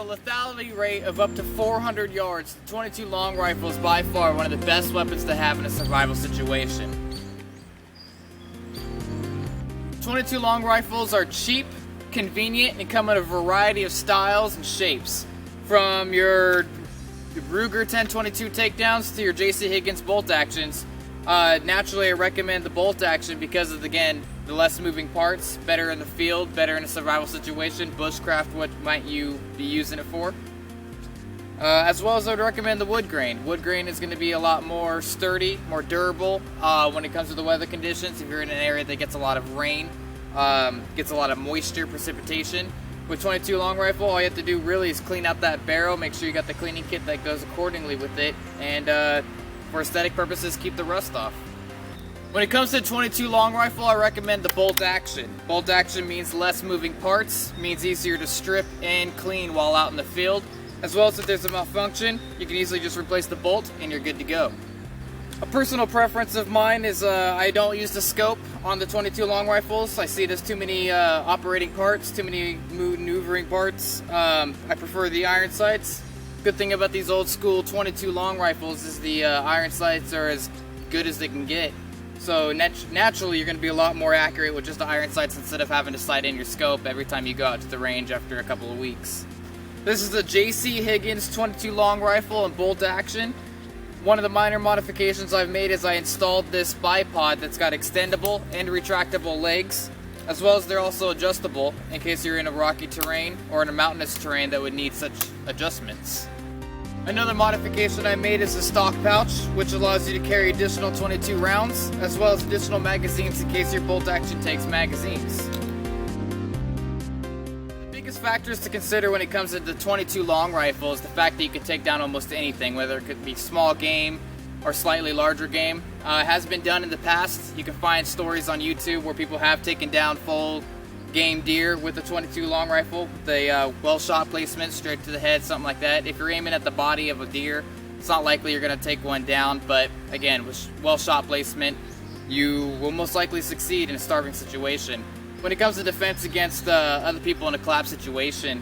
a lethality rate of up to 400 yards, the 22 long rifle is by far one of the best weapons to have in a survival situation. 22 long rifles are cheap, convenient, and come in a variety of styles and shapes. From your Ruger 1022 takedowns to your JC Higgins bolt actions. Naturally, I recommend the bolt action because of, again, the less moving parts, better in the field, better in a survival situation, bushcraft, what might you be using it for. As well as I would recommend the wood grain. Wood grain is going to be a lot more sturdy, more durable when it comes to the weather conditions. If you're in an area that gets a lot of rain, gets a lot of moisture, precipitation. With 22 long rifle, all you have to do really is clean out that barrel, make sure you got the cleaning kit that goes accordingly with it, and for aesthetic purposes, keep the rust off. When it comes to 22 long rifle, I recommend the bolt action. Bolt action means less moving parts, means easier to strip and clean while out in the field, as well as if there's a malfunction, you can easily just replace the bolt and you're good to go. A personal preference of mine is I don't use the scope on the 22 long rifles. I see there's too many operating parts, too many maneuvering parts. I prefer the iron sights. Good thing about these old school 22 long rifles is the iron sights are as good as they can get. So naturally you're going to be a lot more accurate with just the iron sights instead of having to sight in your scope every time you go out to the range after a couple of weeks. This is the JC Higgins 22 long rifle and bolt action. One of the minor modifications I've made is I installed this bipod that's got extendable and retractable legs, as well as they're also adjustable in case you're in a rocky terrain or in a mountainous terrain that would need such adjustments. Another modification I made is the stock pouch, which allows you to carry additional 22 rounds, as well as additional magazines in case your bolt action takes magazines. Factors to consider when it comes to the 22 long rifle is the fact that you can take down almost anything, whether it could be small game or slightly larger game. It has been done in the past. You can find stories on YouTube where people have taken down full game deer with the 22 long rifle. The well shot placement straight to the head, something like that. If you're aiming at the body of a deer, it's not likely you're going to take one down, but again, with well shot placement, you will most likely succeed in a starving situation. When it comes to defense against other people in a collapse situation,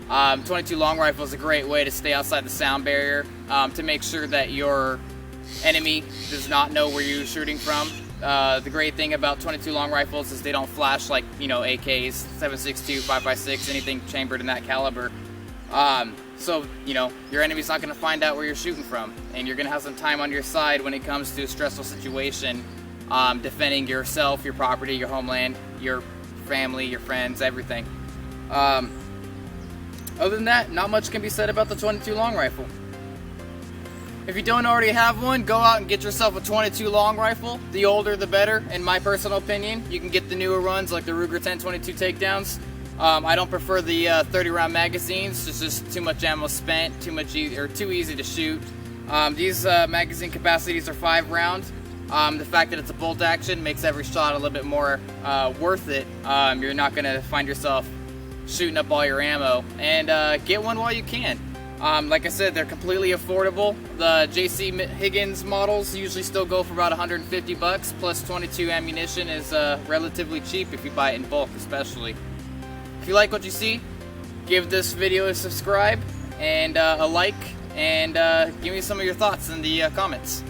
22 long rifle is a great way to stay outside the sound barrier, to make sure that your enemy does not know where you're shooting from. The great thing about 22 long rifles is they don't flash like, you know, AKs, 7.62, 5.56, anything chambered in that caliber. So, you know, your enemy's not going to find out where you're shooting from, and you're going to have some time on your side when it comes to a stressful situation, defending yourself, your property, your homeland, your family, your friends, everything. Other than that, not much can be said about the 22 long rifle. If you don't already have one, go out and get yourself a 22 long rifle. The older the better, in my personal opinion. You can get the newer ones like the Ruger 1022 takedowns. I don't prefer the 30 round magazines. It's just too much ammo spent, too easy to shoot. These magazine capacities are 5 round. The fact that it's a bolt action makes every shot a little bit more worth it. You're not going to find yourself shooting up all your ammo. And get one while you can. Like I said, they're completely affordable. The JC Higgins models usually still go for about 150 bucks, plus 22 ammunition is relatively cheap if you buy it in bulk especially. If you like what you see, give this video a subscribe and a like, and give me some of your thoughts in the comments.